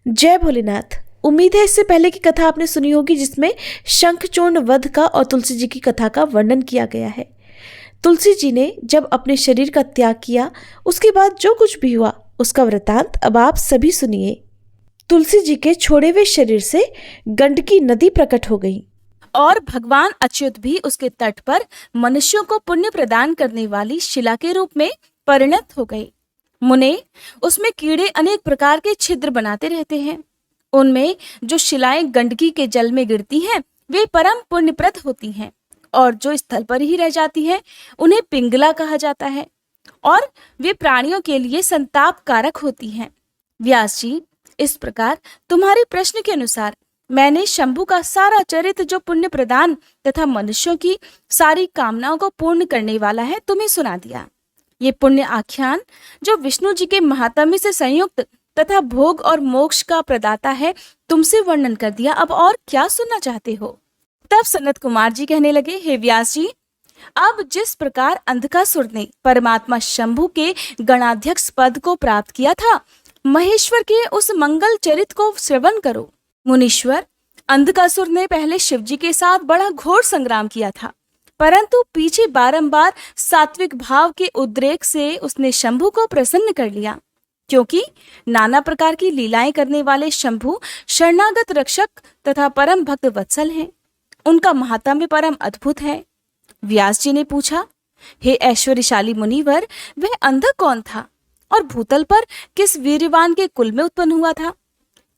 जय भोलेनाथ। उम्मीद है इससे पहले की कथा आपने सुनी होगी जिसमें शंखचूर्ण वध का और तुलसी जी की कथा का वर्णन किया गया है। तुलसी जी ने जब अपने शरीर का त्याग किया उसके बाद जो कुछ भी हुआ उसका वृतांत अब आप सभी सुनिए। तुलसी जी के छोड़े हुए शरीर से गंडकी नदी प्रकट हो गई और भगवान अच्युत भी उसके तट पर मनुष्यों को पुण्य प्रदान करने वाली शिला के रूप में परिणत हो गए। मुने, उसमें कीड़े अनेक प्रकार के छिद्र बनाते रहते हैं। उनमें जो शिलाएं गंडकी के जल में गिरती हैं वे परम पुण्यप्रद होती हैं, और जो स्थल पर ही रह जाती हैं उन्हें पिंगला कहा जाता है, और वे प्राणियों के लिए संताप कारक होती हैं। व्यास जी, इस प्रकार तुम्हारे प्रश्न के अनुसार मैंने शंभु का सारा चरित्र जो पुण्य प्रदान तथा मनुष्यों की सारी कामनाओं को पूर्ण करने वाला है तुम्हें सुना दिया। ये पुण्य आख्यान जो विष्णु जी के महात्म्य से संयुक्त तथा भोग और मोक्ष का प्रदाता है तुमसे वर्णन कर दिया। अब और क्या सुनना चाहते हो? तब सनत कुमार जी कहने लगे, हे व्यास जी, अब जिस प्रकार अंधकासुर ने परमात्मा शंभु के गणाध्यक्ष पद को प्राप्त किया था, महेश्वर के उस मंगल चरित को श्रवण करो। मुनीश्वर, अंधकासुर ने पहले शिवजी के साथ बड़ा घोर संग्राम किया था, परंतु पीछे बारंबार सात्विक भाव के उद्रेक से उसने शंभु को प्रसन्न कर लिया, क्योंकि नाना प्रकार की लीलाएं करने वाले शंभु शरणागत रक्षक तथा परम भक्त वत्सल हैं। उनका महात्म्य परम अद्भुत है। व्यास जी ने पूछा, हे ऐश्वर्यशाली मुनिवर, वह अंधक कौन था और भूतल पर किस वीर्यवान के कुल में उत्पन्न हुआ था?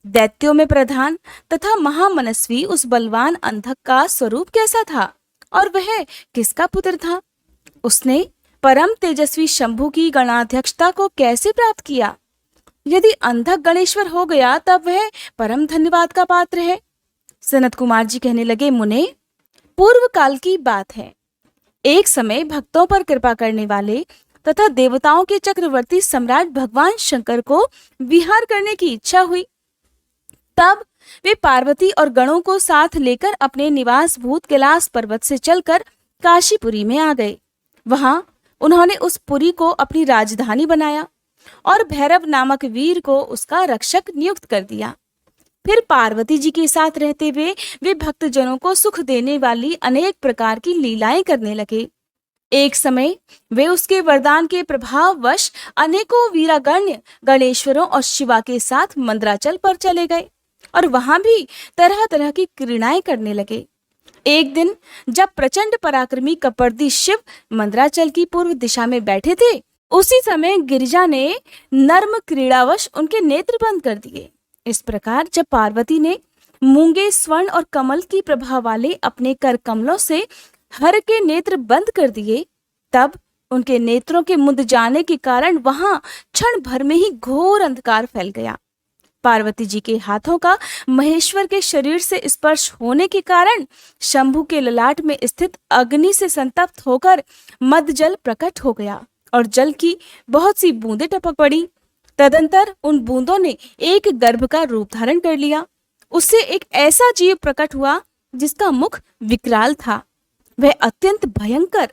दैत्यों में प्रधान तथा महामनस्वी उस बलवान अंधक का स्वरूप कैसा था और वह किसका पुत्र था? उसने परम तेजस्वी शंभु की गणाध्यक्षता को कैसे प्राप्त किया? यदि अंधक गणेश्वर हो गया तब वह परम धन्यवाद का पात्र है। सनत कुमार जी कहने लगे, मुने, पूर्व काल की बात है। एक समय भक्तों पर कृपा करने वाले तथा देवताओं के चक्रवर्ती सम्राट भगवान शंकर को विहार करने की इच्छा हुई। तब वे पार्वती और गणों को साथ लेकर अपने निवास भूत कैलाश पर्वत से चलकर काशीपुरी में आ गए। वहां उन्होंने उस पुरी को अपनी राजधानी बनाया और भैरव नामक वीर को उसका रक्षक नियुक्त कर दिया। फिर पार्वती जी के साथ रहते हुए वे भक्तजनों को सुख देने वाली अनेक प्रकार की लीलाएं करने लगे। एक समय वे उसके वरदान के प्रभाववश अनेकों वीरागण्य गणेश्वरों और शिवा के साथ मंदराचल पर चले गए और वहां भी तरह तरह की क्रीड़ाएं करने लगे। एक दिन जब प्रचंड पराक्रमी कपर्दी शिव मंदराचल की पूर्व दिशा में बैठे थे, उसी समय गिरिजा ने नर्म क्रीड़ावश उनके नेत्र बंद कर दिए। इस प्रकार जब पार्वती ने मूंगे, स्वर्ण और कमल की प्रभा वाले अपने कर कमलों से हर के नेत्र बंद कर दिए, तब उनके नेत्रों के मुंद जाने के कारण वहां क्षण भर में ही घोर अंधकार फैल गया। पार्वती जी के हाथों का महेश्वर के शरीर से स्पर्श होने के कारण शंभु के ललाट में स्थित अग्नि से संतप्त होकर मद जल प्रकट हो गया और जल की बहुत सी बूंदें टपक पड़ी। तदंतर उन बूंदों ने एक गर्भ का रूप धारण कर लिया। उससे एक ऐसा जीव प्रकट हुआ जिसका मुख विकराल था। वह अत्यंत भयंकर,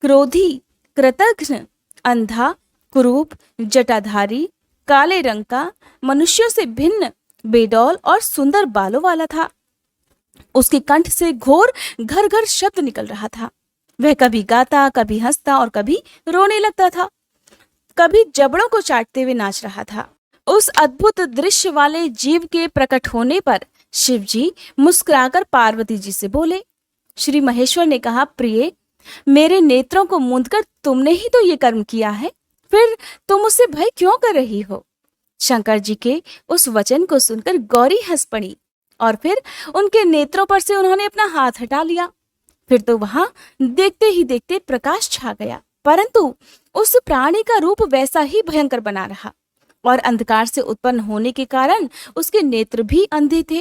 क्रोधी, कृतघ्न, अंधा, कुरूप, जटाधारी, काले रंग का, मनुष्यों से भिन्न, बेडौल और सुंदर बालों वाला था। उसके कंठ से घोर घर घर शब्द निकल रहा था। वह कभी गाता, कभी हंसता और कभी रोने लगता था, कभी जबड़ों को चाटते हुए नाच रहा था। उस अद्भुत दृश्य वाले जीव के प्रकट होने पर शिवजी मुस्कुराकर पार्वती जी से बोले। श्री महेश्वर ने कहा, प्रिय, मेरे नेत्रों को मूंदकर तुमने ही तो ये कर्म किया है, फिर तुम उससे भय क्यों कर रही हो? शंकर जी के उस वचन को सुनकर गौरी हंस पड़ी और फिर उनके नेत्रों पर से उन्होंने अपना हाथ हटा लिया। फिर तो वहां देखते ही देखते प्रकाश छा गया, परंतु उस प्राणी का रूप वैसा ही भयंकर बना रहा और अंधकार से उत्पन्न होने के कारण उसके नेत्र भी अंधे थे।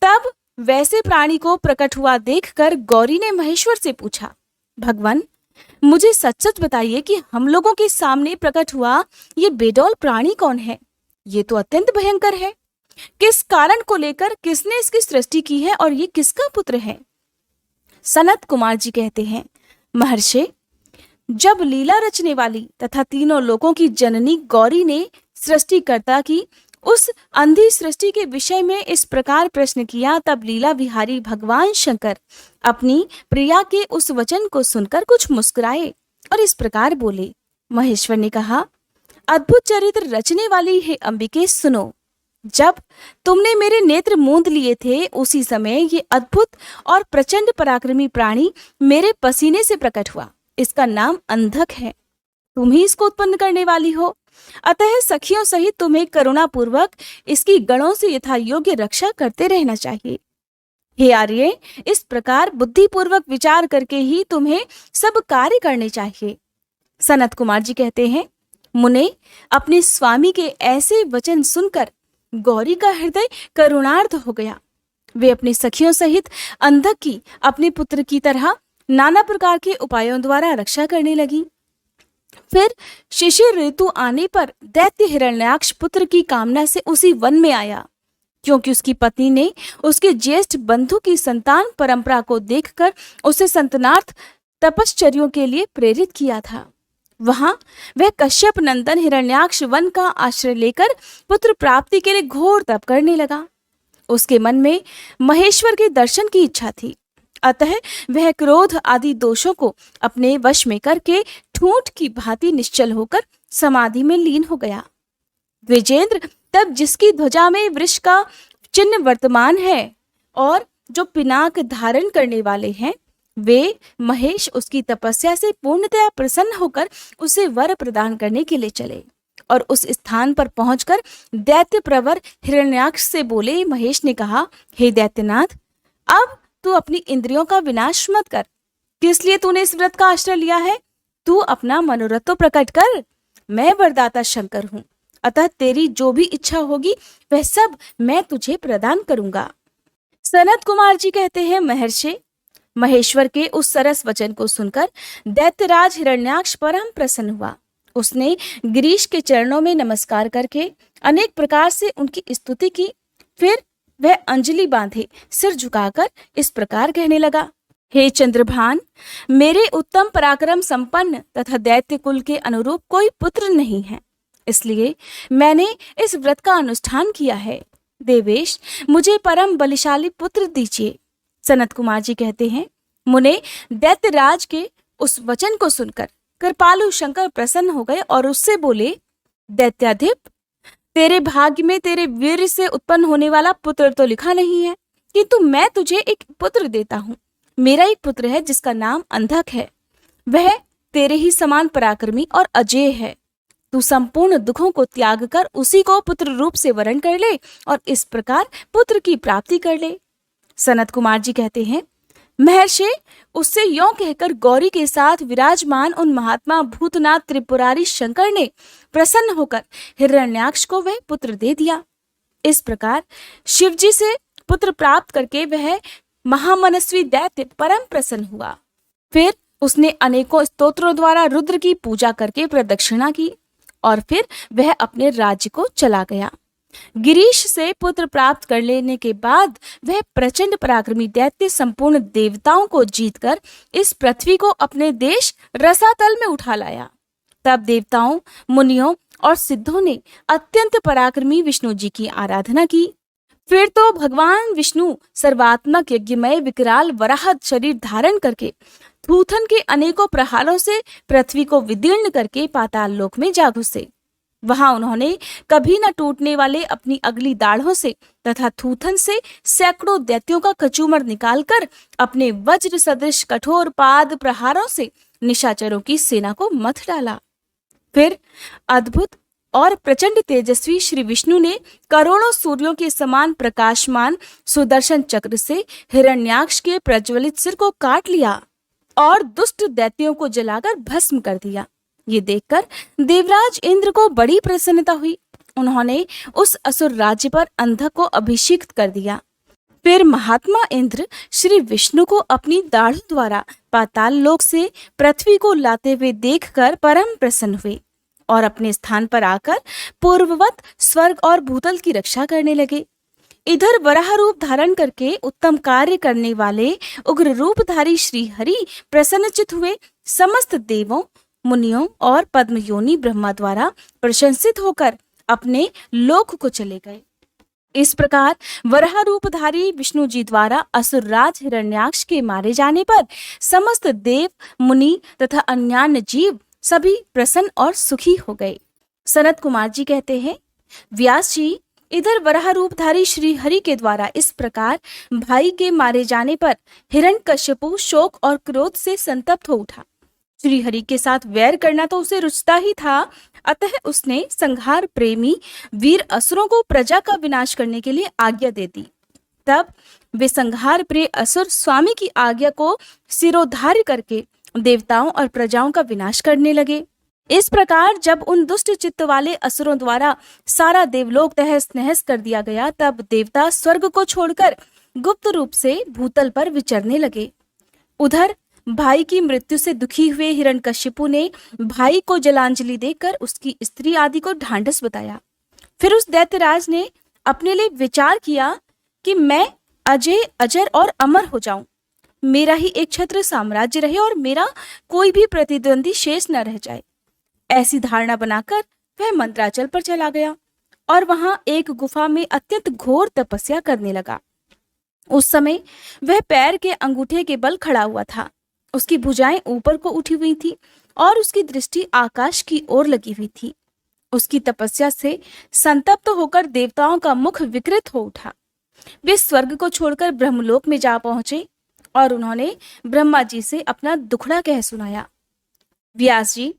तब वैसे प्राणी को प्रकट हुआ देखकर गौरी ने महेश्वर से पूछा, भगवान, मुझे सच सच बताइए कि हम लोगों के सामने प्रकट हुआ ये बेडौल प्राणी कौन है? ये तो अत्यंत भयंकर है। किस कारण को लेकर किसने इसकी सृष्टि की है और ये किसका पुत्र है? सनत कुमार जी कहते हैं, महर्षि, जब लीला रचने वाली तथा तीनों लोकों की जननी गौरी ने सृष्टिकर्ता की उस अंधी सृष्टि के विषय में इस प्रकार प्रश्न किया, तब लीला विहारी भगवान शंकर अपनी प्रिया के उस वचन को सुनकर कुछ मुस्कुराए और इस प्रकार बोले। महेश्वर ने कहा, अद्भुत चरित्र रचने वाली हे अंबिके, सुनो। जब तुमने मेरे नेत्र मूंद लिए थे, उसी समय ये अद्भुत और प्रचंड पराक्रमी प्राणी मेरे पसीने से प्रकट हुआ। इसका नाम अंधक है। तुम ही इसको उत्पन्न करने वाली हो, अतः सखियों सहित तुम्हें करुणा पूर्वक इसकी गणों से यथा योग्य रक्षा करते रहना चाहिए। हे आर्य, इस प्रकार बुद्धिपूर्वक विचार करके ही तुम्हें सब कार्य करने चाहिए। सनत कुमार जी कहते हैं, मुने, अपने स्वामी के ऐसे वचन सुनकर गौरी का हृदय करुणार्थ हो गया। वे अपनी सखियों सहित अंधक की अपने पुत्र की तरह नाना प्रकार के उपायों द्वारा रक्षा करने लगी। फिर शिशिर ऋतु आने पर दैत्य हिरण्याक्ष पुत्र की कामना से उसी वन में आया, क्योंकि उसकी पत्नी ने उसके ज्येष्ठ बंधु की संतान परंपरा को देखकर उसे संतानार्थ तपश्चर्यों के लिए प्रेरित किया था। वहां वह कश्यप नंदन हिरण्याक्ष वन का आश्रय लेकर पुत्र प्राप्ति के लिए घोर तप करने लगा। उसके मन में महेश्वर के दर्शन की इच्छा थी, अतः वह क्रोध आदि दोषों को अपने वश में करके ठूंठ की भांति निश्चल होकर समाधि में लीन हो गया। द्विजेंद्र तब जिसकी ध्वजा में वृष का चिन्ह वर्तमान है और जो पिनाक धारण करने वाले हैं, वे महेश उसकी तपस्या से पूर्णतया प्रसन्न होकर उसे वर प्रदान करने के लिए चले और उस स्थान पर पहुंचकर दैत्य प्रवर हिरण्याक्ष से बोले। महेश ने कहा, हे दैत्यनाथ, अब तू अपनी इंद्रियों का विनाश मत कर। किस लिए तूने इस व्रत का आश्रय लिया है? तू अपना मनोरथ तो प्रकट कर। मैं वरदाता शंकर हूं, अतः तेरी जो भी इच्छा होगी वह सब मैं तुझे प्रदान करूंगा। सनत कुमार जी कहते हैं, महर्षि, महेश्वर के उस सरस वचन को सुनकर दैत्यराज हिरण्याक्ष परम प्रसन्न हुआ। उसने गिरीश के चरणों में नमस्कार करके अनेक प्रकार से उनकी स्तुति की। फिर वह अंजलि बांधे सिर झुकाकर इस प्रकार कहने लगा, हे चंद्रभान, मेरे उत्तम पराक्रम संपन्न तथा दैत्य कुल के अनुरूप कोई पुत्र नहीं है, इसलिए मैंने इस व्रत का अनुष्ठान किया है। देवेश, मुझे परम बलिशाली पुत्र दीजिए। सनत कुमार जी कहते हैं, मुने, दैत्यराज के उस वचन को सुनकर कृपालु शंकर प्रसन्न हो गए और उससे बोले, दैत्याधिप, तेरे भाग्य में तेरे वीर से उत्पन्न होने वाला पुत्र तो लिखा नहीं है, किंतु मैं तुझे एक पुत्र देता हूँ। मेरा एक पुत्र है जिसका नाम अंधक है। वह तेरे ही समान पराक्रमी और अजेय है। तू संपूर्ण दुखों को त्याग कर उसी को पुत्र रूप से वरण कर ले और इस प्रकार पुत्र की प्राप्ति कर ले। सनत कुमार जी कहते हैं, महर्षि, उससे यों कहकर गौरी के साथ विराजमान उन महात्मा भूतनाथ त्रिपुरारी शंकर ने प्रसन्न होकर हिरण्याक्ष को वह पुत्र दे दिया। इस प्रकार शिवजी से पुत्र प्राप्त करके वह महामनस्वी दैत्य परम प्रसन्न हुआ। फिर उसने अनेकों स्तोत्रों द्वारा रुद्र की पूजा करके प्रदक्षिणा की और फिर वह अपने राज्य को चला गया। गिरीश से पुत्र प्राप्त कर लेने के बाद वह प्रचंड पराक्रमी दैत्य संपूर्ण देवताओं को जीतकर इस पृथ्वी को अपने देश रसातल में उठा लाया। तब देवताओं, मुनियों और सिद्धों ने अत्यंत पराक्रमी विष्णु जी की आराधना की। फिर तो भगवान विष्णु सर्वात्मक यज्ञमय विकराल वराह शरीर धारण करके थूथन के अनेकों प्रहारों से पृथ्वी को विदीर्ण करके पाताल लोक में जा घुसे। वहां उन्होंने कभी न टूटने वाले अपनी अगली दाढ़ों से तथा थूथन से सैकड़ों दैत्यों का कचूमर निकालकर अपने वज्र सदृश कठोर पाद प्रहारों से निशाचरों की सेना को मथ डाला। फिर अद्भुत और प्रचंड तेजस्वी श्री विष्णु ने करोड़ों सूर्यों के समान प्रकाशमान सुदर्शन चक्र से हिरण्याक्ष के प्रज्वलित सिर को काट लिया और दुष्ट दैत्यों को जलाकर भस्म कर दिया। ये देखकर देवराज इंद्र को बड़ी प्रसन्नता हुई। उन्होंने उस असुर राज्य पर अंधक को अभिषिक्त कर दिया। फिर महात्मा इंद्र श्री विष्णु को अपनी दाढ़ द्वारा पाताल लोक से पृथ्वी को लाते हुए देखकर परम प्रसन्न हुए और अपने स्थान पर आकर पूर्ववत स्वर्ग और भूतल की रक्षा करने लगे। इधर वराह रूप धारण करके उत्तम कार्य करने वाले उग्र रूपधारी श्री हरि प्रसन्नचित हुए। समस्त देवों, मुनियों और पद्मयोनि ब्रह्मा द्वारा प्रशंसित होकर अपने लोक को चले गए। इस प्रकार वराह रूपधारी विष्णु जी द्वारा असुरराज हिरण्याक्ष के मारे जाने पर समस्त देव, मुनि तथा अन्यान्य जीव सभी प्रसन्न और सुखी हो गए। सनत कुमार जी कहते हैं, व्यास जी, इधर वराह रूपधारी श्री हरि के द्वारा इस प्रकार भाई के मारे जाने पर हिरण्यकश्यपु शोक और क्रोध से संतप्त हो उठा। श्री हरि के साथ वैर करना तो उसे रुचता ही था, अतः उसने संहार प्रेमी वीर असुरों को प्रजा का विनाश करने के लिए आज्ञा दे दी। तब वे संहार प्रिय असुर स्वामी की आज्ञा को सिरोधार्य करके देवताओं और प्रजाओं का विनाश करने लगे। इस प्रकार जब उन दुष्ट चित्त वाले असुरों द्वारा सारा देवलोक तहस नहस कर दिया गया, तब देवता स्वर्ग को छोड़कर गुप्त रूप से भूतल पर विचरने लगे। उधर भाई की मृत्यु से दुखी हुए हिरण्यकश्यपु ने भाई को जलांजलि देकर उसकी स्त्री आदि को ढांढस बताया। फिर उस दैत्यराज ने अपने लिए विचार किया कि मैं अजय, अजर और अमर हो जाऊं, मेरा ही एक छत्र साम्राज्य रहे और मेरा कोई भी प्रतिद्वंदी शेष न रह जाए। ऐसी धारणा बनाकर वह मंत्राचल पर चला गया और वहां एक गुफा में अत्यंत घोर तपस्या करने लगा। उस समय वह पैर के अंगूठे के बल खड़ा हुआ था। उसकी भुजाएं ऊपर को उठी हुई थी और उसकी दृष्टि आकाश की ओर लगी हुई थी। उसकी तपस्या से संतप्त होकर देवताओं का मुख विकृत हो उठा। वे स्वर्ग को छोड़कर ब्रह्मलोक में जा पहुंचे और उन्होंने ब्रह्मा जी से अपना दुखड़ा कह सुनाया। व्यास जी,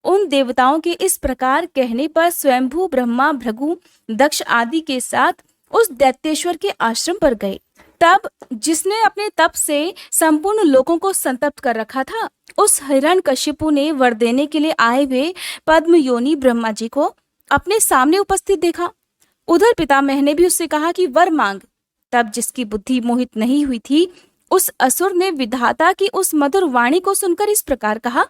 उन देवताओं के इस प्रकार कहने पर स्वयंभू ब्रह्मा, भृगु, दक्ष आदि के साथ उस दैत्येश्वर के आश्रम पर गए। तब जिसने अपने तप से संपूर्ण लोगों को संतप्त कर रखा था, उस हिरण्यकश्यपु ने वर देने के लिए आए हुए पद्म योनि ब्रह्मा जी को अपने सामने उपस्थित देखा। उधर पितामह ने भी उससे कहा कि वर मांग। तब जिसकी बुद्धि मोहित नहीं हुई थी, उस असुर ने विधाता की उस मधुर वाणी को सुनकर इस प्रकार कहा,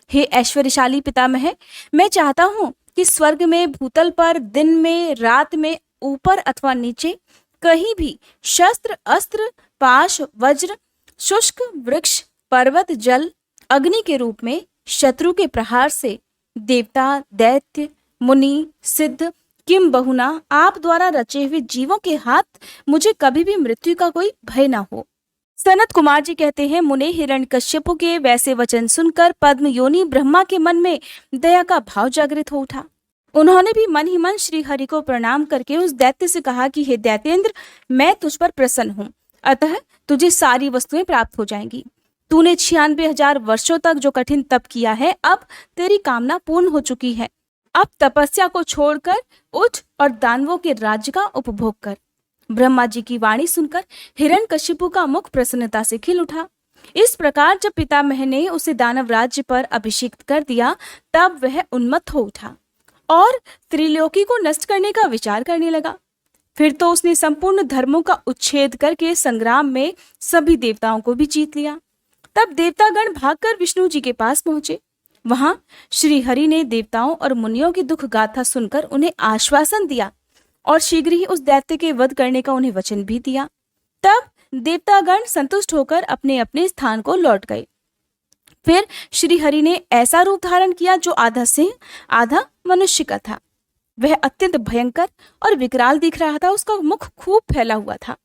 हे ऐश्वर्यशाली पितामह, मैं चाहता हूँ कि स्वर्ग में, भूतल पर, दिन में, रात में, ऊपर अथवा नीचे, कहीं भी शस्त्र, अस्त्र, पाश, वज्र, शुष्क वृक्ष, पर्वत, जल, अग्नि के रूप में शत्रु के प्रहार से देवता, दैत्य, मुनि, सिद्ध, किम बहुना आप द्वारा रचे हुए जीवों के हाथ मुझे कभी भी मृत्यु का कोई भय ना हो। सनत कुमार जी कहते हैं, मुने हिरण्यकश्यपु के वैसे वचन सुनकर पद्म योनि ब्रह्मा के मन में दया का भाव जागृत हो उठा। उन्होंने भी मन ही मन श्री हरि को प्रणाम करके उस दैत्य से कहा कि हे दैत्येंद्र, मैं तुझ पर प्रसन्न हूँ, अतः तुझे सारी वस्तुएं प्राप्त हो जाएंगी। तूने 96,000 वर्षों तक जो कठिन तप किया है, अब तेरी कामना पूर्ण हो चुकी है। अब तपस्या को छोड़कर उठ और दानवों के राज्य का उपभोग कर। ब्रह्मा जी की वाणी सुनकर हिरण्यकश्यपु का मुख प्रसन्नता से खिल उठा। इस प्रकार जब पितामह ने उसे दानव राज्य पर अभिषिक्त कर दिया, तब वह उन्मत्त हो उठा और त्रिलोकी को नष्ट करने का विचार करने लगा। फिर तो उसने संपूर्ण धर्मों का उच्छेद करके संग्राम में सभी देवताओं को भी जीत लिया। तब देवतागण भागकर विष्णु जी के पास पहुंचे। वहां श्री हरि ने देवताओं और मुनियों की दुख गाथा सुनकर उन्हें आश्वासन दिया और शीघ्र ही उस दैत्य के वध करने का उन्हें वचन भी दिया। तब देवतागण संतुष्ट होकर अपने अपने स्थान को लौट गए। फिर श्री हरि ने ऐसा रूप धारण किया जो आधा सिंह आधा मनुष्य का था। वह अत्यंत भयंकर और विकराल दिख रहा था। उसका मुख खूब फैला हुआ था,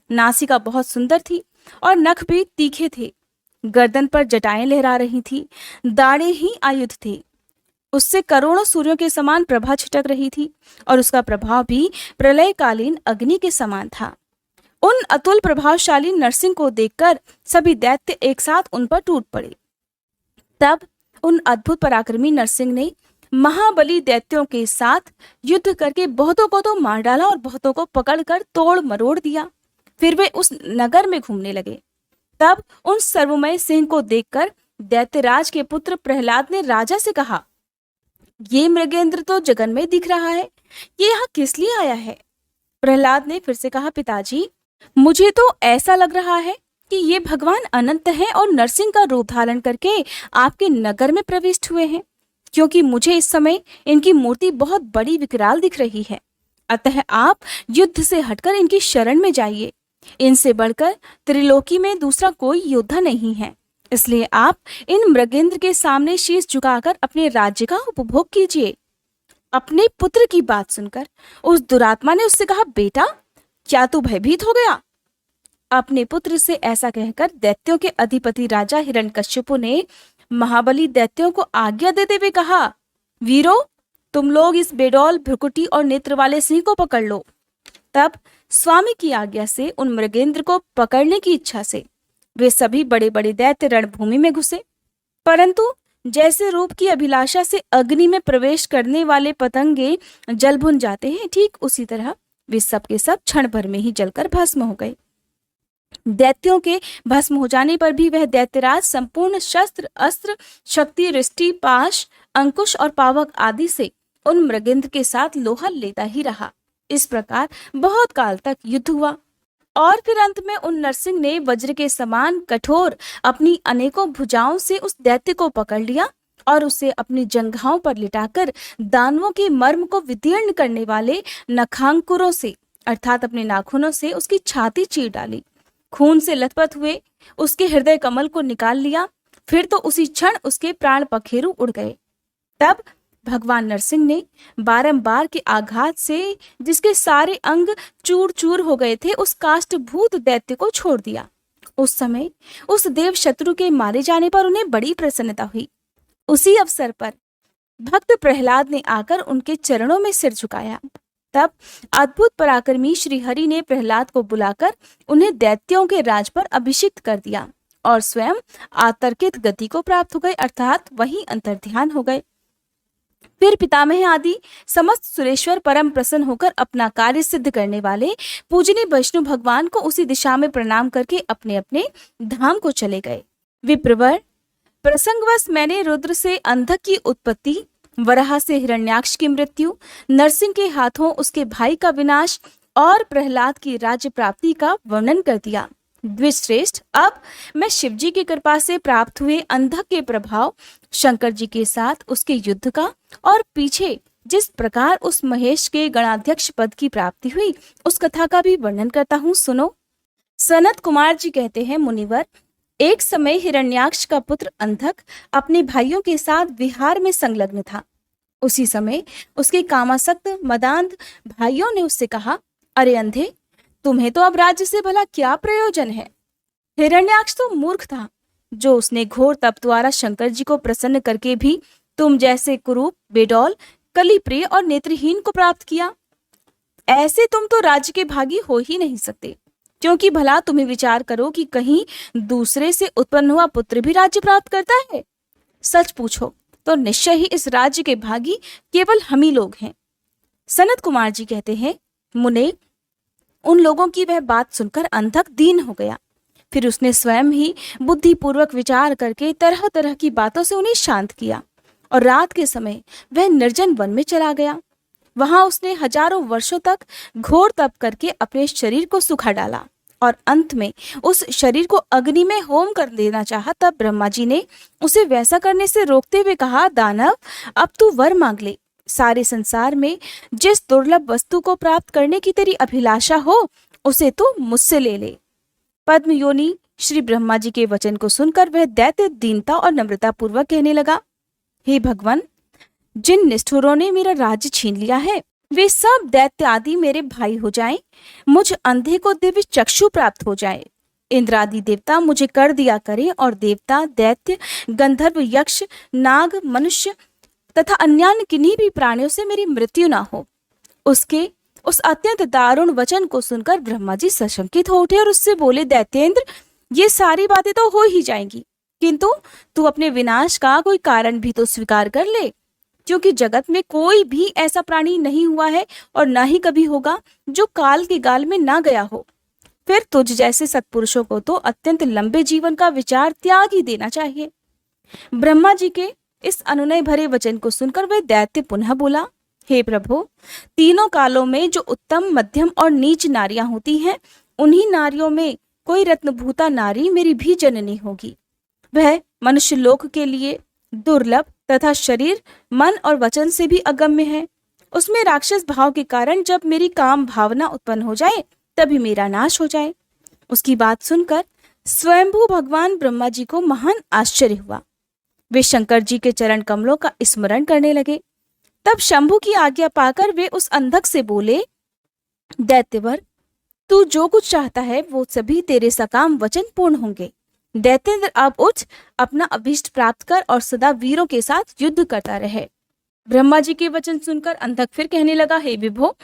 नासिका बहुत सुंदर थी और नख भी तीखे थे। गर्दन पर जटाएं लहरा रही थी, दाढ़े ही आयुध थे। उससे करोड़ों सूर्यों के समान प्रभा छिटक रही थी और उसका प्रभाव भी प्रलयकालीन अग्नि के समान था। उन अतुल प्रभावशाली नरसिंह को देखकर सभी दैत्य एक साथ उन पर टूट पड़े। तब उन अद्भुत पराक्रमी नरसिंह ने महाबली दैत्यों के साथ युद्ध करके बहुतों को तो मार डाला और बहुतों को पकड़कर तोड़ मरोड़ दिया। फिर वे उस नगर में घूमने लगे। तब उन सर्वमय सिंह को देखकर दैत्यराज के पुत्र प्रहलाद ने राजा से कहा, ये मृगेंद्र तो जगन में दिख रहा है, ये यहाँ किस लिए आया है? प्रहलाद ने फिर से कहा, पिताजी, मुझे तो ऐसा लग रहा है कि ये भगवान अनंत हैं और नरसिंह का रूप धारण करके आपके नगर में प्रविष्ट हुए हैं, क्योंकि मुझे इस समय इनकी मूर्ति बहुत बड़ी विकराल दिख रही है। अतः आप युद्ध से हटकर इनकी शरण में जाइए। इनसे बढ़कर त्रिलोकी में दूसरा कोई योद्धा नहीं है, इसलिए आप इन मृगेंद्र के सामने शीश झुकाकर अपने राज्य का उपभोग कीजिए। अपने पुत्र की बात सुनकर उस दुरात्मा ने उससे कहा, बेटा क्या तू भयभीत हो गया? अपने पुत्र से ऐसा कहकर दैत्यों के अधिपति राजा हिरण्यकश्यपु ने महाबली दैत्यों को आज्ञा देते हुए कहा, वीरो तुम लोग इस बेडौल भ्रुकुटी और नेत्र वाले सिंह को पकड़ लो। तब स्वामी की आज्ञा से उन मृगेंद्र को पकड़ने की इच्छा से वे सभी बड़े बड़े दैत्य रणभूमि में घुसे, परंतु जैसे रूप की अभिलाषा से अग्नि में प्रवेश करने वाले पतंगे जल भुन जाते हैं, ठीक उसी तरह वे सब के सब क्षण भर में ही जलकर भस्म हो गए। दैत्यों के भस्म हो जाने पर भी वह दैत्यराज संपूर्ण शस्त्र अस्त्र शक्ति रिष्टि पाश अंकुश और पावक आदि से उन मृगेंद्र के साथ लोहा लेता ही रहा। इस प्रकार बहुत काल तक युद्ध हुआ और फिर अंत में उन नरसिंह ने वज्र के समान कठोर अपनी अनेकों भुजाओं से उस दैत्य को पकड़ लिया और उसे अपनी जंघाओं पर लिटाकर दानवों के मर्म को विदीर्ण करने वाले नखांकुरों से अर्थात अपने नाखूनों से उसकी छाती चीर डाली। खून से लथपथ हुए उसके हृदय कमल को निकाल लिया। फिर तो उसी क्षण उसके प्राण पखेरु उड़ गए। तब भगवान नरसिंह ने बारंबार के आघात से जिसके सारे अंग चूर चूर हो गए थे उस काष्ठभूत दैत्य को छोड़ दिया। उस समय उस देव शत्रु के मारे जाने पर उन्हें बड़ी प्रसन्नता हुई। उसी अवसर पर भक्त प्रहलाद ने आकर उनके चरणों में सिर झुकाया। तब अद्भुत पराक्रमी श्री हरि ने प्रहलाद को बुलाकर उन्हें दैत्यों के राज पर अभिषिक्त कर दिया और स्वयं आतर्कित गति को प्राप्त हो गए अर्थात वही अंतर्ध्यान हो गए। फिर पितामह आदि समस्त सुरेश्वर परम प्रसन्न होकर अपना कार्य सिद्ध करने वाले पूजनीय वैष्णु भगवान को उसी दिशा में प्रणाम करके अपने अपने धाम को चले गए। विप्रवर, प्रसंगवश मैंने रुद्र से अंधक की उत्पत्ति, वराह से हिरण्याक्ष की मृत्यु, नरसिंह के हाथों उसके भाई का विनाश और प्रहलाद की राज्य प्राप्ति का वर्णन कर दिया। द्विजश्रेष्ठ, अब मैं शिवजी की कृपा से प्राप्त हुए अंधक के प्रभाव, शंकर जी के साथ उसके युद्ध का और पीछे जिस प्रकार उस महेश के गणाध्यक्ष पद की प्राप्ति हुई उस कथा का भी वर्णन करता हूँ, सुनो। सनत कुमार जी कहते हैं, मुनिवर, एक समय हिरण्याक्ष का पुत्र अंधक अपने भाइयों के साथ विहार में संलग्न था। उसी समय उसके कामासक्त मदांध भाइयों ने उससे कहा, अरे अंधे, तुम्हें तो अब राज्य से भला क्या प्रयोजन है? हिरण्याक्ष तो मूर्ख था जो उसने घोर तप द्वारा शंकर जी को प्रसन्न करके भी तुम जैसे कुरूप, बेडौल, कलिप्रिय और नेत्रहीन को प्राप्त किया। ऐसे तुम तो राज्य के भागी हो ही नहीं सकते, क्योंकि भला तुम्हें विचार करो कि कहीं दूसरे से उत्पन्न हुआ पुत्र भी राज्य प्राप्त करता है? सच पूछो तो निश्चय ही इस राज्य के भागी केवल हम ही लोग हैं। सनत कुमार जी कहते हैं, मुने, उन लोगों की वह बात सुनकर अंधक दीन हो गया। फिर उसने स्वयं ही बुद्धिपूर्वक विचार करके तरह तरह की बातों से उन्हें शांत किया और रात के समय वह निर्जन वन में चला गया। वहां उसने हजारों वर्षों तक घोर तप करके अपने शरीर को सुखा डाला और अंत में उस शरीर को अग्नि में होम कर देना चाहा। तब ब्रह्मा जी ने उसे वैसा करने से रोकते हुए कहा, दानव, अब तू वर मांग ले। सारे संसार में जिस दुर्लभ वस्तु को प्राप्त करने की तेरी अभिलाषा हो उसे तू मुझसे ले ले। पद्म योनि श्री ब्रह्मा जी के वचन को सुनकर वह दैत्य दीनता और नम्रता पूर्वक कहने लगा, हे भगवान, जिन निष्ठुरों ने मेरा राज्य छीन लिया है वे सब दैत्य आदि मेरे भाई हो जाएं, मुझ अंधे को दिव्य चक्षु प्राप्त हो जाए। इंद्र आदि देवता मुझे कर दिया करे और देवता, दैत्य, गंधर्व, यक्ष, नाग, मनुष्य तथा अन्य किन्हीं भी प्राणियों से मेरी मृत्यु ना हो। उसके उस अत्यंत दारुण वचन को सुनकर ब्रह्मा जी सशंकित हो उठे और उससे बोले, दैत्येंद्र, ये सारी बातें तो हो ही जाएंगी, किंतु तू अपने विनाश का कोई कारण भी तो स्वीकार कर ले, क्योंकि जगत में कोई भी ऐसा प्राणी नहीं हुआ है और ना ही कभी होगा जो काल के गाल में ना गया हो। फिर तुझ जैसे सत्पुरुषों को तो अत्यंत लंबे जीवन का विचार त्याग ही देना चाहिए। ब्रह्मा जी के इस अनुनय भरे वचन को सुनकर वह दैत्य पुनः बोला, हे प्रभु, तीनों कालों में जो उत्तम, मध्यम और नीच नारियां होती हैं, उन्हीं नारियों में कोई रत्नभूता नारी मेरी भी जननी होगी। वह मनुष्य लोक के लिए दुर्लभ तथा शरीर, मन और वचन से भी अगम्य है। उसमें राक्षस भाव के कारण जब मेरी काम भावना उत्पन्न हो जाए तभी मेरा नाश हो जाए। उसकी बात सुनकर स्वयंभू भगवान ब्रह्मा जी को महान आश्चर्य हुआ। वे शंकर जी के चरण कमलों का स्मरण करने लगे। तब शंभु की आज्ञा पाकर वे उस अंधक से बोले, दैत्यवर, तू जो कुछ चाहता है वो सभी तेरे सकाम वचन पूर्ण होंगे। दैत्येंद्र अब उठ, अपना अभीष्ट प्राप्त कर और सदा वीरों के साथ युद्ध करता रहे। ब्रह्मा जी के वचन सुनकर अंधक फिर कहने लगा, हे विभो,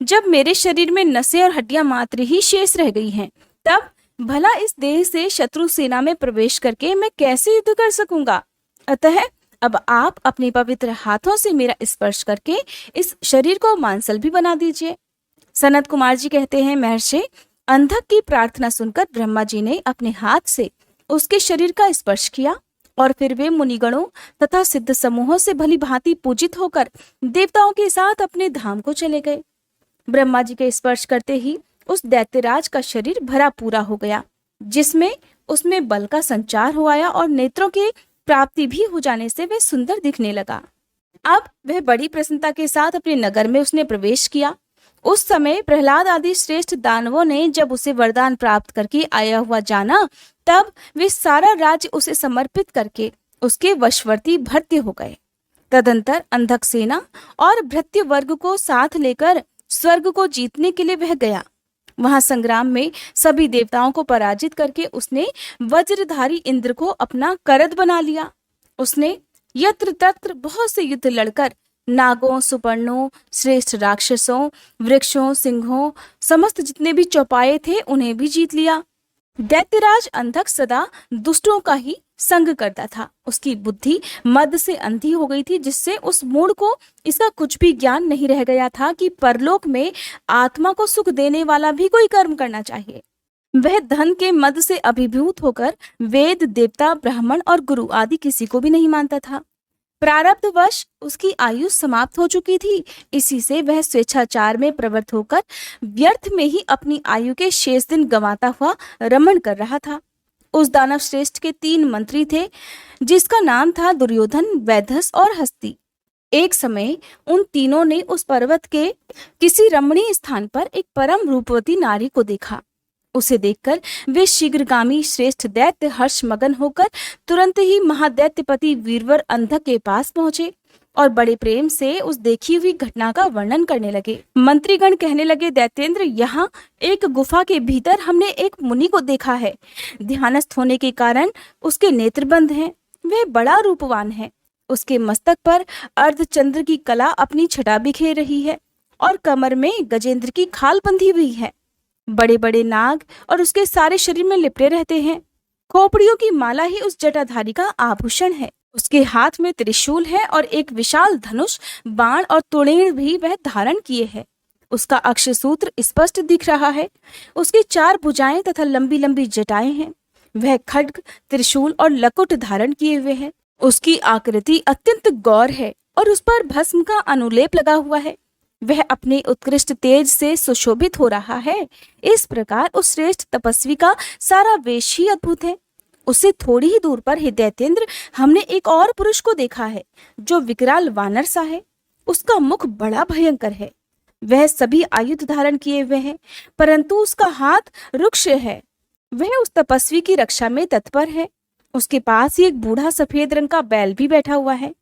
जब मेरे शरीर में नसें और हड्डियां मात्र ही शेष रह गई हैं, तब भला इस देह से शत्रु सेना में प्रवेश करके मैं कैसे युद्ध कर सकूंगा। अतः अब आप अपने पवित्र हाथों से मेरा स्पर्श करके इस शरीर को मांसल भी बना दीजिए। सनत कुमार जी कहते हैं, महर्षि, अंधक की प्रार्थना सुनकर ब्रह्मा जी ने अपने हाथ से उसके शरीर का स्पर्श किया और फिर वे मुनिगणों तथा सिद्ध समूहों से भली भांति पूजित होकर देवताओं के साथ अपने धाम को चले गए। ब्रह्मा जी के स्पर्श करते ही उस दैत्यराज का शरीर भरा पूरा हो गया, जिसमें उसमें बल का संचार हो आया और नेत्रों की प्राप्ति भी हो जाने से वह सुंदर दिखने लगा। अब वह बड़ी प्रसन्नता के साथ अपने नगर में उसने प्रवेश किया। उस समय प्रहलाद आदि श्रेष्ठ दानवों ने जब उसे वरदान प्राप्त करके आया हुआ जाना, तब वे सारा राज्य उसे समर्पित करके उसके वशवर्ती भृत्य हो गए। तदंतर अंधक सेना और भृत्य वर्ग को साथ लेकर स्वर्ग को जीतने के लिए वह गया। वहां संग्राम में सभी देवताओं को पराजित करके उसने वज्रधारी इंद्र को अपना करद बना लिया। उसने यत्र तत्र बहुत से युद्ध लड़कर नागों, सुपर्णों, श्रेष्ठ राक्षसों, वृक्षों, सिंहों, समस्त जितने भी चौपाए थे उन्हें भी जीत लिया। दैत्यराज अंधक सदा दुष्टों का ही संग करता था। उसकी बुद्धि मद से अंधी हो गई थी, जिससे उस मूढ़ को इसका कुछ भी ज्ञान नहीं रह गया था कि परलोक में आत्मा को सुख देने वाला भी कोई कर्म करना चाहिए। वह धन के मद से अभिभूत होकर वेद, देवता, ब्राह्मण और गुरु आदि किसी को भी नहीं मानता था। प्रारब्धवश उसकी आयु समाप्त हो चुकी थी, इसी से वह स्वेच्छाचार में प्रवृत्त होकर व्यर्थ में ही अपनी आयु के शेष दिन गंवाता हुआ रमण कर रहा था। उस दानव श्रेष्ठ के 3 मंत्री थे, जिसका नाम था दुर्योधन, वैधस और हस्ती। एक समय उन तीनों ने उस पर्वत के किसी रमणीय स्थान पर एक परम रूपवती नारी को देखा। उसे देखकर वे शीघ्रगामी श्रेष्ठ दैत्य हर्ष मगन होकर तुरंत ही महादैत्यपति वीरवर अंधक के पास पहुंचे और बड़े प्रेम से उस देखी हुई घटना का वर्णन करने लगे। मंत्रीगण कहने लगे, दैत्येंद्र, यहाँ एक गुफा के भीतर हमने एक मुनि को देखा है। ध्यानस्थ होने के कारण उसके नेत्र बंद हैं। वह बड़ा रूपवान है। उसके मस्तक पर अर्धचंद्र की कला अपनी छटा बिखेर रही है और कमर में गजेंद्र की खाल बंधी हुई है। बड़े बड़े नाग और उसके सारे शरीर में लिपटे रहते हैं। खोपड़ियों की माला ही उस जटाधारी का आभूषण है। उसके हाथ में त्रिशूल है और एक विशाल धनुष, बाण और तुणीर भी वह धारण किए है। उसका अक्षसूत्र स्पष्ट दिख रहा है। उसकी 4 भुजाएं तथा लंबी लंबी जटाएं हैं। वह खड्ग, त्रिशूल और लकुट धारण किए हुए है। उसकी आकृति अत्यंत गौर है और उस पर भस्म का अनुलेप लगा हुआ है। वह अपने उत्कृष्ट तेज से सुशोभित हो रहा है। इस प्रकार उस श्रेष्ठ तपस्वी का सारा वेश ही अद्भुत है। उससे थोड़ी ही दूर पर हे दैत्येंद्र, हमने एक और पुरुष को देखा है, जो विकराल वानर सा है। उसका मुख बड़ा भयंकर है। वह सभी आयुध धारण किए हुए है, परंतु उसका हाथ रुक्ष है। वह उस तपस्वी की रक्षा में तत्पर है। उसके पास ही एक बूढ़ा सफेद रंग का बैल भी बैठा हुआ है।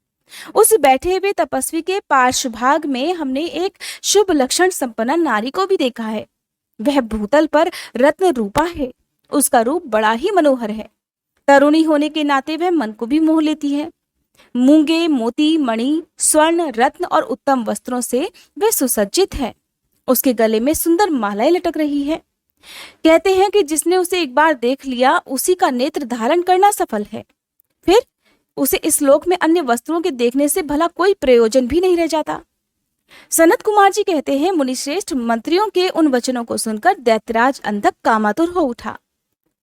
उस बैठे हुए तपस्वी के पार्श्वभाग में हमने एक शुभ लक्षण संपन्न नारी को भी देखा है। वह भूतल पर रत्न रूपा है। उसका रूप बड़ा ही मनोहर है। तरुणी होने के नाते वह मन को भी मोह लेती है। मूंगे, मोती, मणि, स्वर्ण, रत्न और उत्तम वस्त्रों से वह सुसज्जित है। उसके गले में सुंदर मालाएं लटक रही है। कहते हैं कि जिसने उसे एक बार देख लिया, उसी का नेत्र धारण करना सफल है। फिर उसे इस लोक में अन्य वस्त्रों के देखने से भला कोई प्रयोजन भी नहीं रह जाता। सनत कुमार जी कहते हैं, मुनिश्रेष्ठ, मंत्रियों के उन वचनों को सुनकर दैत्यराज अंधक कामातुर हो उठा।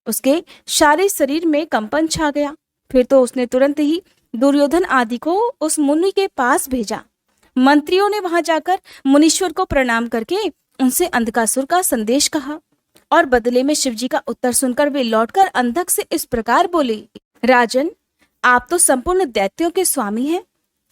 उसके सारे शरीर में कंपन छा गया। फिर तो उसने तुरंत ही दुर्योधन आदि को उस मुनि के पास भेजा। मंत्रियों ने वहां जाकर मुनीश्वर को प्रणाम करके उनसे अंधकासुर का संदेश कहा और बदले में शिवजी का उत्तर सुनकर वे लौटकर अंधक से इस प्रकार बोले, राजन, आप तो संपूर्ण दैत्यों के स्वामी हैं,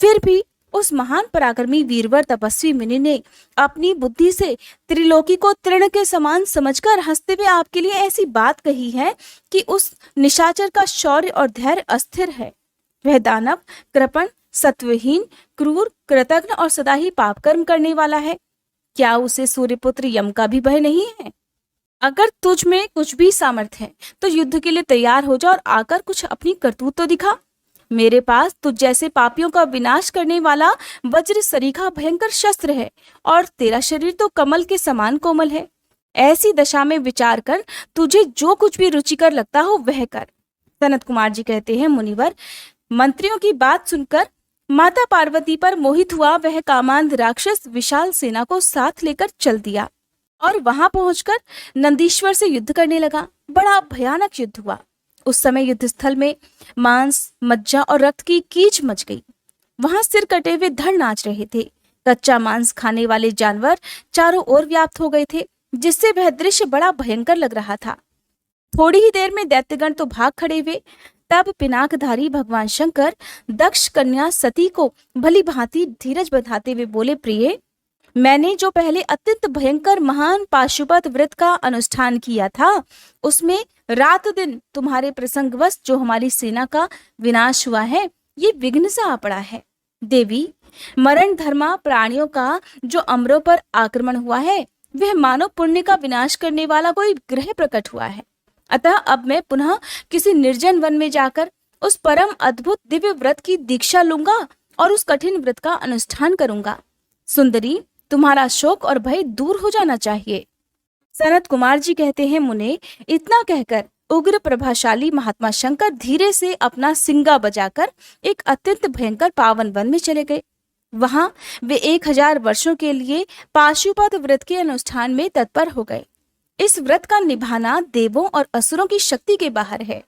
फिर भी उस महान पराक्रमी वीरवर तपस्वी मुनि ने अपनी बुद्धि से त्रिलोकी को तृण के समान समझकर हंसते हुए आपके लिए ऐसी बात कही है कि उस निशाचर का शौर्य और धैर्य अस्थिर है। वह दानव कृपण सत्वहीन, क्रूर, कृतघ्न और सदा ही पाप कर्म करने वाला है। क्या उसे सूर्यपुत्र यम का भी भय नहीं है? अगर तुझ में कुछ भी सामर्थ्य है तो युद्ध के लिए तैयार हो जा और आकर कुछ अपनी करतूत तो दिखा। मेरे पास तुझ जैसे पापियों का विनाश करने वाला वज्र सरीखा भयंकर शस्त्र है और तेरा शरीर तो कमल के समान कोमल है। ऐसी दशा में विचार कर, तुझे जो कुछ भी रुचिकर लगता हो वह कर। सनत कुमार जी कहते हैं, मुनिवर, मंत्रियों की बात सुनकर माता पार्वती पर मोहित हुआ वह कामांध राक्षस विशाल सेना को साथ लेकर चल दिया और वहां पहुंचकर नंदीश्वर से युद्ध करने लगा। बड़ा भयानक युद्ध हुआ। उस समय युद्ध स्थल में मांस, मज्जा और रक्त की कीच मच गई। वहां सिर कटे हुए धड़ नाच रहे थे। कच्चा मांस खाने वाले जानवर चारों ओर व्याप्त हो गए थे, जिससे वह दृश्य बड़ा भयंकर लग रहा था। थोड़ी ही देर में दैत्यगण तो भाग खड़े हुए। तब पिनाकधारी भगवान शंकर दक्ष कन्या सती को भली भांति धीरज बंधाते हुए बोले, प्रिय, मैंने जो पहले अत्यंत भयंकर महान पाशुपत व्रत का अनुष्ठान किया था, उसमें रात दिन तुम्हारे प्रसंगवश जो हमारी सेना का विनाश हुआ है, ये विघ्न सा आ पड़ा है। देवी, मरण धर्मा प्राणियों का जो अमरों पर आक्रमण हुआ है, वह मानव पुण्य का विनाश करने वाला कोई ग्रह प्रकट हुआ है। अतः अब मैं पुनः किसी निर्जन वन में जाकर उस परम अद्भुत दिव्य व्रत की दीक्षा लूंगा और उस कठिन व्रत का अनुष्ठान करूंगा। सुंदरी, तुम्हारा शोक और भय दूर हो जाना चाहिए। सनत कुमार जी कहते हैं, मुने, इतना कहकर उग्र प्रभाशाली महात्मा शंकर धीरे से अपना सिंगा बजाकर एक अत्यंत भयंकर पावन वन में चले गए। वहां वे 1000 वर्षों के लिए पाशुपत व्रत के अनुष्ठान में तत्पर हो गए। इस व्रत का निभाना देवों और असुरों की शक्ति के बाहर है।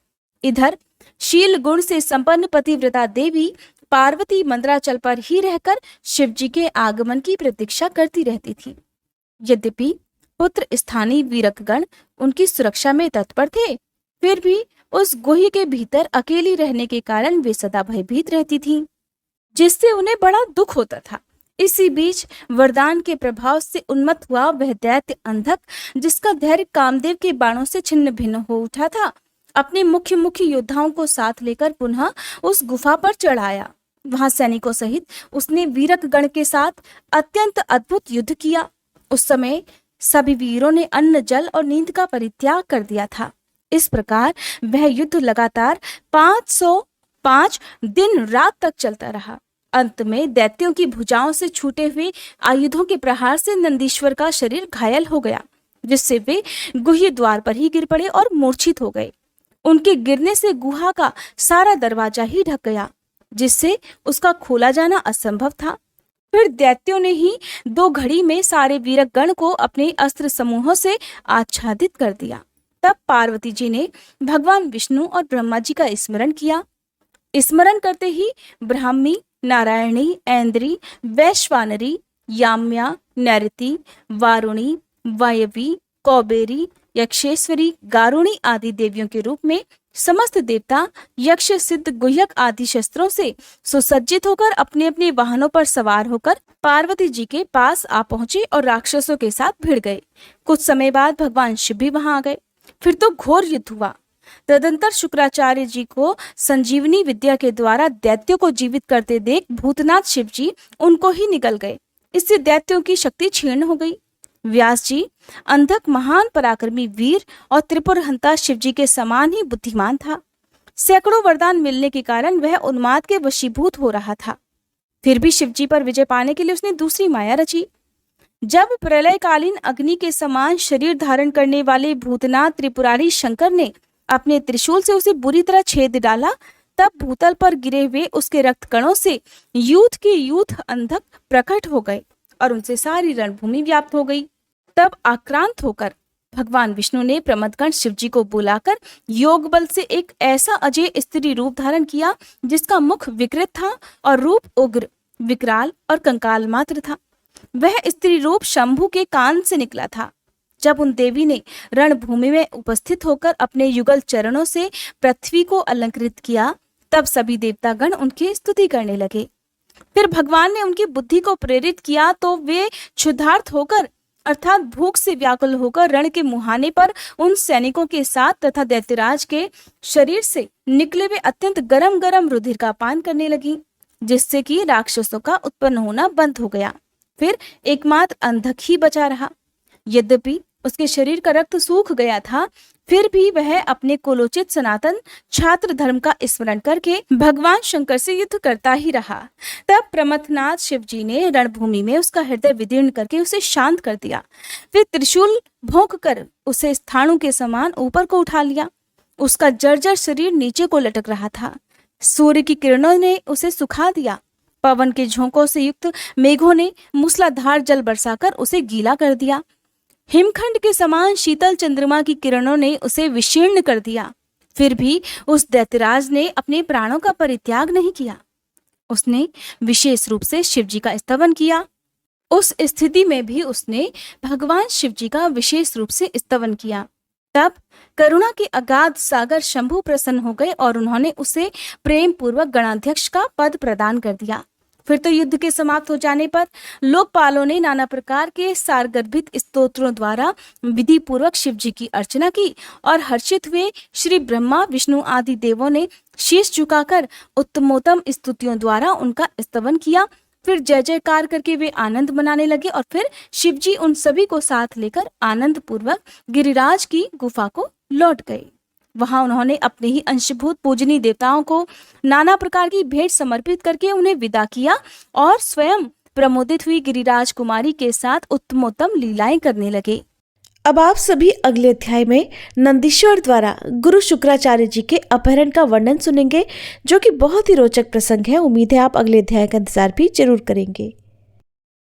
इधर शील गुण से संपन्न पतिव्रता देवी पार्वती मंदराचल पर ही रहकर शिवजी के आगमन की प्रतीक्षा करती रहती थी। यद्यपि पुत्र स्थानीय वीरकगण उनकी सुरक्षा में तत्पर थे, फिर भी उस गुह्य के भीतर अकेली रहने के कारण वे सदा भयभीत रहती थीं, जिससे उन्हें बड़ा दुख होता था। इसी बीच वरदान के प्रभाव से उन्मत्त हुआ वह दैत्य अंधक, जिसका धैर्य कामदेव के बाणों से छिन्न भिन्न हो उठा था, अपने मुख्य योद्धाओं को साथ लेकर पुनः उस गुफा पर चढ़ाया। वहां सैनिकों सहित उसने वीरक गण के साथ अत्यंत अद्भुत युद्ध किया। उस समय सभी वीरों ने अन्न, जल और नींद का परित्याग कर दिया था। इस प्रकार वह युद्ध लगातार 505 दिन रात तक चलता रहा। अंत में दैत्यों की भुजाओं से छूटे हुए आयुधों के प्रहार से नंदीश्वर का शरीर घायल हो गया, जिससे वे गुह्य द्वार पर ही गिर पड़े और मूर्छित हो गए। उनके गिरने से गुहा का सारा दरवाजा ही ढक गया, जिससे उसका खोला जाना असंभव था। फिर दैत्यों ने ही 2 घड़ी में सारे वीरक गण को अपने अस्त्र समूहों से आच्छादित कर दिया। तब पार्वती जी ने भगवान विष्णु और ब्रह्मा जी का स्मरण किया। स्मरण करते ही ब्राह्मी, नारायणी, ऐन्द्री, वैश्वानरी, याम्या, नैऋति, वारुणी, वायवी, कौबेरी, यक्षेश्वरी, गारुणी आदि देवियों के रूप में समस्त देवता यक्ष, सिद्ध, गुह्यक आदि शस्त्रों से सुसज्जित होकर अपने अपने वाहनों पर सवार होकर पार्वती जी के पास आ पहुंचे और राक्षसों के साथ भिड़ गए। कुछ समय बाद भगवान शिव भी वहां आ गए। फिर तो घोर युद्ध हुआ। तदंतर शुक्राचार्य जी को संजीवनी विद्या के द्वारा दैत्यों को जीवित करते देख भूतनाथ शिव जी उनको ही निकल गए। इससे दैत्यों की शक्ति क्षीण हो गई। व्यास जी अंधक महान पराक्रमी वीर और त्रिपुरहंता शिव जी के समान ही बुद्धिमान था। सैकड़ों वरदान मिलने के कारण वह उन्माद के वशीभूत हो रहा था। फिर भी शिव जी पर विजय पाने के लिए उसने दूसरी माया रची। जब प्रलयकालीन अग्नि के समान शरीर धारण करने वाले भूतनाथ त्रिपुरारी शंकर ने अपने त्रिशूल से उसे बुरी तरह छेद डाला, तब भूतल पर गिरे हुए उसके रक्त कणों से यूथ के यूथ अंधक प्रकट हो गए और उनसे सारी रणभूमि व्याप्त हो गई। तब आक्रांत होकर भगवान विष्णु ने प्रमदगण शिवजी को बुलाकर योग बल से एक ऐसा अजय स्त्री रूप धारण किया, जिसका मुख विकृत था और रूप उग्र, विकराल और कंकाल मात्र था। वह स्त्री रूप शंभु के कान से निकला था। जब उन देवी ने रणभूमि में उपस्थित होकर अपने युगल चरणों से पृथ्वी को अलंकृत किया, तब सभी देवतागण उनकी स्तुति करने लगे। फिर भगवान ने उनकी बुद्धि को प्रेरित किया तो वे क्षुधार्त होकर अर्थात भूख से व्याकुल होकर रण के मुहाने पर उन सैनिकों के साथ तथा दैत्यराज के शरीर से निकले हुए अत्यंत गरम गरम रुधिर का पान करने लगी। जिससे कि राक्षसों का उत्पन्न होना बंद हो गया। फिर एकमात्र अंधक ही बचा रहा। यद्यपि उसके शरीर का रक्त सूख गया था, फिर भी वह अपने कुलोचित सनातन छात्र धर्म का स्मरण करके भगवान शंकर से युद्ध करता ही रहा। तब प्रमथनाथ शिव जी ने रणभूमि में उसका हृदय विदीर्ण करके उसे शांत कर दिया। फिर त्रिशूल भोंक कर उसे स्थाणु के समान ऊपर को उठा लिया। उसका जर्जर शरीर नीचे को लटक रहा था। सूर्य की किरणों ने उसे सुखा दिया। पवन के झोंकों से युक्त मेघों ने मूसलाधार जल बरसाकर उसे गीला कर दिया। हिमखंड के समान शीतल चंद्रमा की किरणों ने उसे विशीर्ण कर दिया। फिर भी उस दैत्यराज ने अपने प्राणों का परित्याग नहीं किया। उसने विशेष रूप से शिव जी का स्तवन किया। उस स्थिति में भी उसने भगवान शिव जी का विशेष रूप से स्तवन किया। तब करुणा के अगाध सागर शंभु प्रसन्न हो गए और उन्होंने उसे प्रेम पूर्वक गणाध्यक्ष का पद प्रदान कर दिया। फिर तो युद्ध के समाप्त हो जाने पर लोकपालों ने नाना प्रकार के सारगर्भित स्तोत्रों द्वारा विधि पूर्वक शिव जी की अर्चना की और हर्षित हुए श्री ब्रह्मा विष्णु आदि देवों ने शीश झुकाकर उत्तमोत्तम स्तुतियों द्वारा उनका स्तवन किया। फिर जय जयकार करके वे आनंद मनाने लगे और फिर शिव जी उन सभी को साथ लेकर आनंद पूर्वक गिरिराज की गुफा को लौट गए। वहां उन्होंने अपने ही अंशभूत पूजनीय देवताओं को नाना प्रकार की भेंट समर्पित करके उन्हें विदा किया और स्वयं प्रमोदित हुई गिरिराज कुमारी के साथ उत्तमोत्तम लीलाएं करने लगे। अब आप सभी अगले अध्याय में नंदीश्वर द्वारा गुरु शुक्राचार्य जी के अपहरण का वर्णन सुनेंगे, जो कि बहुत ही रोचक प्रसंग है। उम्मीद है आप अगले अध्याय का इंतजार भी जरूर करेंगे।